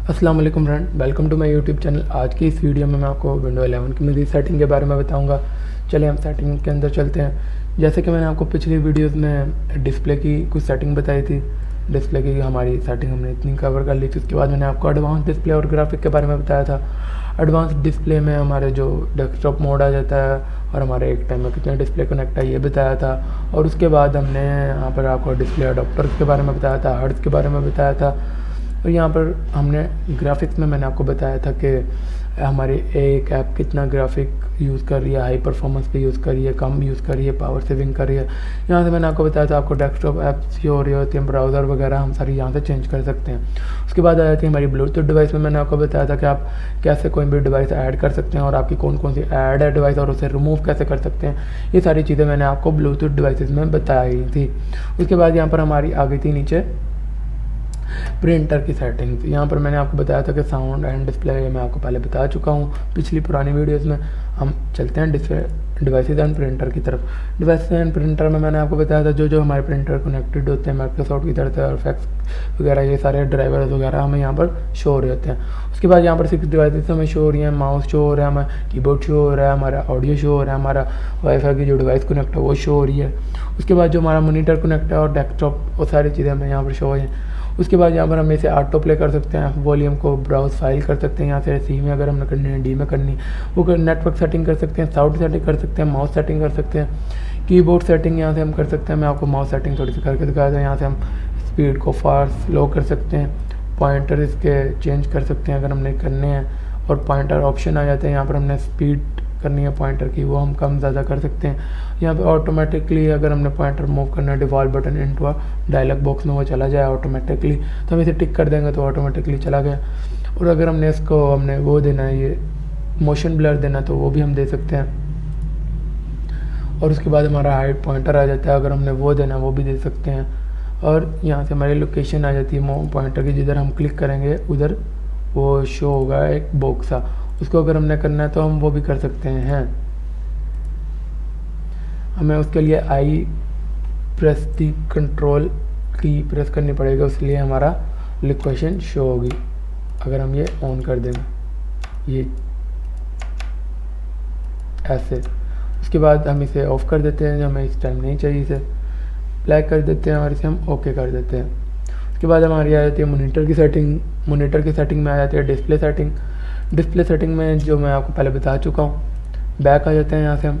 अस्सलाम वालेकुम friend, welcome to my YouTube channel. आज की इस वीडियो में मैं आपको विंडो 11 की मज़ीद सेटिंग के बारे में बताऊंगा। चलिए हम सेटिंग के अंदर चलते हैं। जैसे कि मैंने आपको पिछली वीडियोस में डिस्प्ले की कुछ सेटिंग बताई थी। डिस्प्ले की हमारी सेटिंग हमने इतनी कवर कर ली थी। उसके बाद मैंने आपको एडवांस डिस्प्ले और ग्राफिक के बारे में बताया था। एडवांस डिस्प्ले में हमारे जो डेस्कटॉप मोड आ जाता है और हमारे एक टाइम में कितने डिस्प्ले कनेक्ट है ये बताया था। और उसके बाद हमने यहाँ पर आपको डिस्प्ले अडोप्टर के बारे में बताया था, हर्ट्ज़ के बारे में बताया था। और यहाँ पर हमने ग्राफिक्स में मैंने आपको बताया था कि हमारी एक ऐप कितना ग्राफिक यूज़ कर रही है, हाई परफॉर्मेंस पे यूज़ कर रही है, कम यूज़ कर रही है, पावर सेविंग कर रही है। यहाँ से मैंने आपको बताया था आपको डेस्कटॉप ऐप्स जो हो रही होती हैं, ब्राउज़र वगैरह हम सारी यहाँ से चेंज कर सकते हैं। उसके बाद आ जाती है हमारी ब्लूटूथ डिवाइस में। मैंने आपको बताया था कि आप कैसे कोई भी डिवाइस ऐड कर सकते हैं और आपकी कौन कौन सी ऐड है डिवाइस और उसे रिमूव कैसे कर सकते हैं। ये सारी चीज़ें मैंने आपको ब्लूटूथ डिवाइसेस में बताई थी। उसके बाद यहाँ पर हमारी आ गई थी नीचे प्रिंटर की सेटिंग्स। यहाँ पर मैंने आपको बताया था कि साउंड एंड डिस्प्ले मैं आपको पहले बता चुका हूँ पिछली पुरानी वीडियोस में। हम चलते हैं डिवाइसेस एंड प्रिंटर की तरफ। डिवाइसेस एंड प्रिंटर में मैंने आपको बताया था जो हमारे प्रिंटर कनेक्टेड होते हैं माइक्रोसॉफ्ट की तरफ से और फैक्स वगैरह, ये सारे ड्राइवर्स वगैरह हमें यहाँ पर शो हो रहे होते हैं। उसके बाद यहाँ पर 6 डिवाइसेस हमें शो हो रही हैं। माउस शो हो रहा है, हमें कीबोर्ड शो हो रहा है, हमारा ऑडियो शो हो रहा है, हमारा वाईफाई की जो डिवाइस कनेक्ट है वो शो हो रही है। उसके बाद जो हमारा मॉनिटर कनेक्ट है और डेस्कटॉप, वो सारी चीज़ें हमें यहाँ पर शो हो हैं। उसके बाद यहाँ पर हम इसे ऑटो प्ले कर सकते हैं, वॉल्यूम को ब्राउज फाइल कर सकते हैं। यहाँ से सी में अगर हमने करनी है, डी में करनी वो नेटवर्क सेटिंग कर सकते हैं, साउंड सेटिंग कर सकते हैं, माउस सेटिंग कर सकते हैं, कीबोर्ड सेटिंग यहाँ से हम कर सकते हैं। मैं आपको माउस सेटिंग थोड़ी सी करके दिखा दूँ। यहाँ से हम स्पीड को फास्ट स्लो कर सकते हैं, पॉइंटर इसके चेंज कर सकते हैं अगर हमने करने हैं, और पॉइंटर ऑप्शन आ जाते हैं। यहाँ पर हमने स्पीड करनी है पॉइंटर की, वो हम कम ज़्यादा कर सकते हैं। यहाँ पे ऑटोमेटिकली अगर हमने पॉइंटर मूव करना है, default button into dialog box में वो चला जाए ऑटोमेटिकली, तो हम इसे टिक कर देंगे तो ऑटोमेटिकली चला गया। और अगर हमने वो देना है, ये मोशन ब्लर देना है, तो वो भी हम दे सकते हैं। और उसके बाद हमारा हाइट पॉइंटर आ जाता है, अगर हमने वो देना है वो भी दे सकते हैं। और यहाँ से हमारी लोकेशन आ जाती है पॉइंटर की, जिधर हम क्लिक करेंगे उधर वो शो होगा एक बॉक्स सा, उसको अगर हमने करना है तो हम वो भी कर सकते हैं। हमें उसके लिए आई प्रेस दी कंट्रोल की प्रेस करनी पड़ेगी, इसलिए हमारा लोकेशन शो होगी। अगर हम ये ऑन कर देंगे ये ऐसे, उसके बाद हम इसे ऑफ़ कर देते हैं, हमें इस टाइम नहीं चाहिए, इसे ब्लैक कर देते हैं और इसे हम ओके कर देते हैं। उसके बाद हमारी आ जाती है मॉनिटर की सेटिंग। मॉनिटर की सेटिंग में आ जाती है डिस्प्ले सेटिंग। डिस्प्ले सेटिंग में जो मैं आपको पहले बता चुका हूँ, बैक आ जाते हैं, यहाँ से हम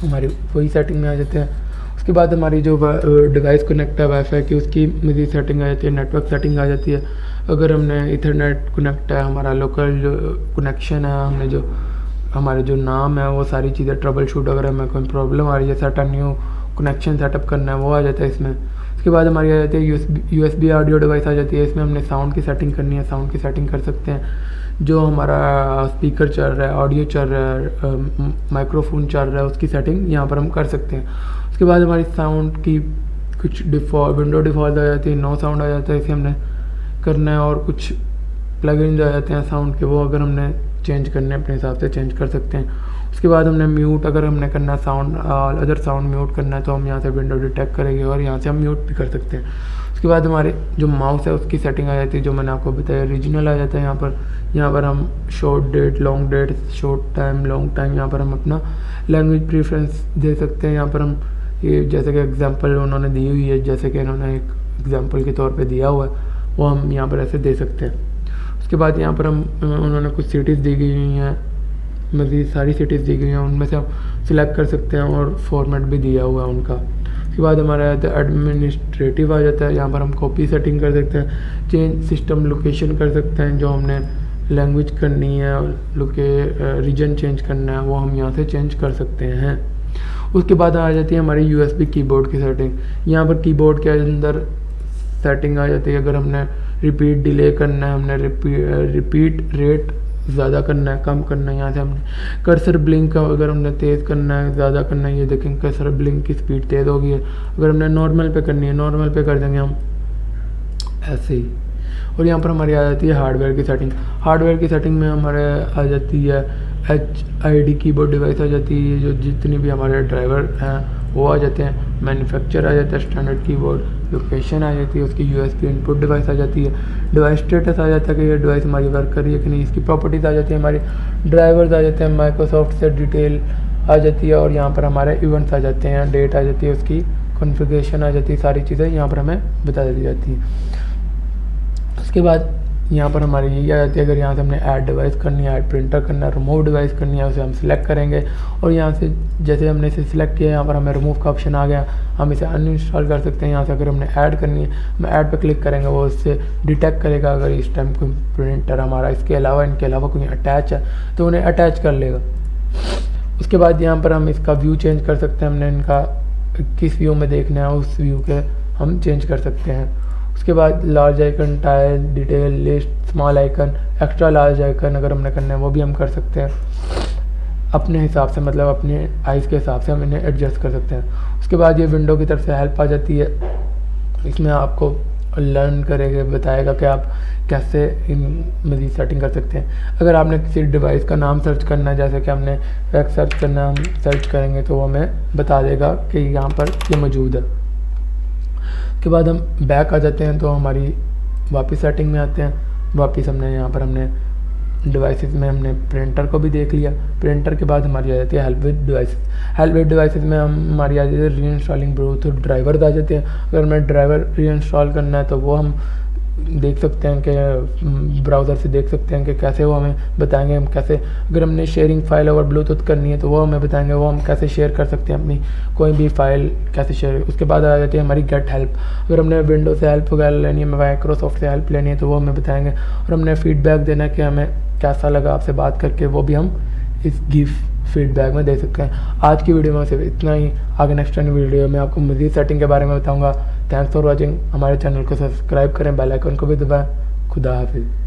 हमारी वही सेटिंग में आ जाते हैं। उसके बाद हमारी जो डिवाइस कनेक्ट है वाईफाई की, उसकी मज़ीद सेटिंग आ जाती है, नेटवर्क सेटिंग आ जाती है। अगर हमने इथरनेट कनेक्ट है, हमारा लोकल जो कनेक्शन है, हमने जो हमारे जो नाम है वो सारी चीज़ें ट्रबल शूट, अगर हमें कोई प्रॉब्लम आ रही है, सेट न्यू कनेक्शन सेटअप करना है, वो आ जाता है इसमें। उसके बाद हमारी आ जाती है USB ऑडियो डिवाइस आ जाती है। इसमें हमने साउंड की सेटिंग करनी है, साउंड की सेटिंग कर सकते हैं। जो हमारा स्पीकर चल रहा है, ऑडियो चल रहा है, माइक्रोफोन चल रहा है, उसकी सेटिंग यहाँ पर हम कर सकते हैं। उसके बाद हमारी साउंड की कुछ विंडो डिफ़ॉल्ट आ जाती है, नो साउंड आ जाता है, इसे हमने करना है। और कुछ प्लगइन्स आ जाते हैं साउंड के, वो अगर हमने चेंज करने अपने हिसाब से चेंज कर सकते हैं। उसके बाद हमने म्यूट अगर हमने करना है, साउंड अदर साउंड म्यूट करना है, तो हम यहाँ से विंडो डिटेक्ट करेंगे और यहाँ से हम म्यूट भी कर सकते हैं। उसके बाद हमारे जो माउस है उसकी सेटिंग आ जाती है, जो मैंने आपको बताया रीजनल आ जाता है। यहाँ पर हम short date, long date, short time, long time, यहाँ पर हम अपना लैंग्वेज प्रेफरेंस दे सकते हैं। यहाँ पर हम ये जैसे कि एग्जांपल उन्होंने दी हुई है, जैसे कि इन्होंने एक एग्जांपल के तौर पे दिया हुआ है, वो हम यहाँ पर ऐसे दे सकते हैं। उसके बाद यहाँ पर उन्होंने कुछ सिटीज़ दी गई हुई हैं, मज़ीद सारी सिटीज़ दी गई हैं, उनमें से हम सिलेक्ट कर सकते हैं और फॉर्मेट भी दिया हुआ है उनका। उसके बाद हमारा एडमिनिस्ट्रेटिव आ जाता है, यहाँ पर हम कॉपी सेटिंग कर सकते हैं, चेंज सिस्टम लोकेशन कर सकते हैं, जो हमने लैंग्वेज करनी है रीजन चेंज करना है वो हम यहाँ से चेंज कर सकते हैं। उसके बाद आ जाती है हमारी USB कीबोर्ड की सेटिंग। यहाँ पर कीबोर्ड के अंदर सेटिंग आ जाती है, अगर हमने रिपीट डिले करना है, हमने रिपीट रेट ज़्यादा करना है, कम करना है, यहाँ से हमने कर्सर ब्लिंक अगर हमने तेज़ करना है, ज़्यादा करना है, ये देखें कर्सर ब्लिंक की स्पीड तेज़ होगी है। अगर हमने नॉर्मल पे करनी है, नॉर्मल पे कर देंगे हम ऐसे ही। और यहाँ पर हमारी आ जाती है हार्डवेयर की सेटिंग। हार्डवेयर की सेटिंग में हमारे आ जाती है HID कीबोर्ड डिवाइस आ जाती है, जो जितनी भी हमारे ड्राइवर हैं वो आ जाते हैं। मैन्युफैक्चर आ जाता है, स्टैंडर्ड कीबोर्ड, लोकेशन आ जाती है, उसकी USB इनपुट डिवाइस आ जाती है, डिवाइस स्टेटस आ जाता है कि ये डिवाइस हमारी वर्क कर रही है कि नहीं, इसकी प्रॉपर्टीज़ आ जाती है, हमारी ड्राइवर्स आ जाते हैं, माइक्रोसॉफ्ट से डिटेल आ जाती है, और यहाँ पर हमारे इवेंट्स आ जाते हैं, डेट आ जाती है, उसकी कॉन्फ़िगरेशन आ जाती है, सारी चीज़ें यहाँ पर हमें बता दी जाती है। उसके बाद यहाँ पर हमारी यही आ जाती है, अगर यहाँ से हमने ऐड डिवाइस करनी है, ऐड प्रिंटर करना है, रिमूव डिवाइस करनी है, उसे हम सिलेक्ट करेंगे, और यहाँ से जैसे हमने इसे सिलेक्ट किया, यहाँ पर हमें रिमूव का ऑप्शन आ गया, हम इसे अनइंस्टॉल कर सकते हैं। यहाँ से अगर हमने ऐड करनी है, हम ऐड पर क्लिक करेंगे, वो उससे डिटेक्ट करेगा अगर इस टाइम कोई प्रिंटर हमारा इसके अलावा कोई अटैच है तो उन्हें अटैच कर लेगा। उसके बाद यहाँ पर हम इसका व्यू चेंज कर सकते हैं, हमने इनका किस व्यू में देखना है उस व्यू के हम चेंज कर सकते हैं। उसके बाद large icon, tile, detail, list, small icon, extra large icon अगर हमने करना है वो भी हम कर सकते हैं अपने हिसाब से, मतलब अपने आइज़ के हिसाब से हम इन्हें एडजस्ट कर सकते हैं। उसके बाद ये विंडो की तरफ से हेल्प आ जाती है, इसमें आपको लर्न करेगा, बताएगा कि आप कैसे इन मज़ीद सेटिंग कर सकते हैं। अगर आपने किसी डिवाइस का नाम सर्च करना है, जैसे कि हमने फैक्स सर्च करना है, हम सर्च करेंगे तो वो हमें बता देगा कि यहाँ पर ये मौजूद है। उसके बाद हम बैक आ जाते हैं, तो हमारी वापस सेटिंग में आते हैं, वापस हमने डिवाइसेस में हमने प्रिंटर को भी देख लिया। प्रिंटर के बाद हमारी आ जाती है help with devices. Help with devices में हमारी आ जाती है री इंस्टॉलिंग ब्लूटूथ ड्राइवर आ जाते हैं। अगर हमें ड्राइवर री इंस्टॉल करना है तो वो हम देख सकते हैं कि ब्राउज़र से देख सकते हैं कि कैसे, वो हमें बताएंगे हम कैसे। अगर हमने शेयरिंग फाइल ओवर ब्लूटूथ करनी है तो वो हमें बताएंगे वो हम कैसे शेयर कर सकते हैं अपनी कोई भी फाइल कैसे शेयर। उसके बाद आ जाती है हमारी गेट हेल्प। अगर हमने विंडो से हेल्प वगैरह लेनी है, माइक्रोसॉफ्ट से हेल्प लेनी है तो वो हमें बताएंगे, और हमने फीडबैक देना है कि हमें कैसा लगा आपसे बात करके, वो भी हम इस गिफ्ट फीडबैक में दे सकते हैं। आज की वीडियो में सिर्फ इतना ही। आगे नेक्स्ट वीडियो में आपको मज़ीद सेटिंग के बारे में बताऊंगा। Thanks for watching. हमारे चैनल को सब्सक्राइब करें, बेल आइकन को भी दबाएं। खुदा हाफिज़।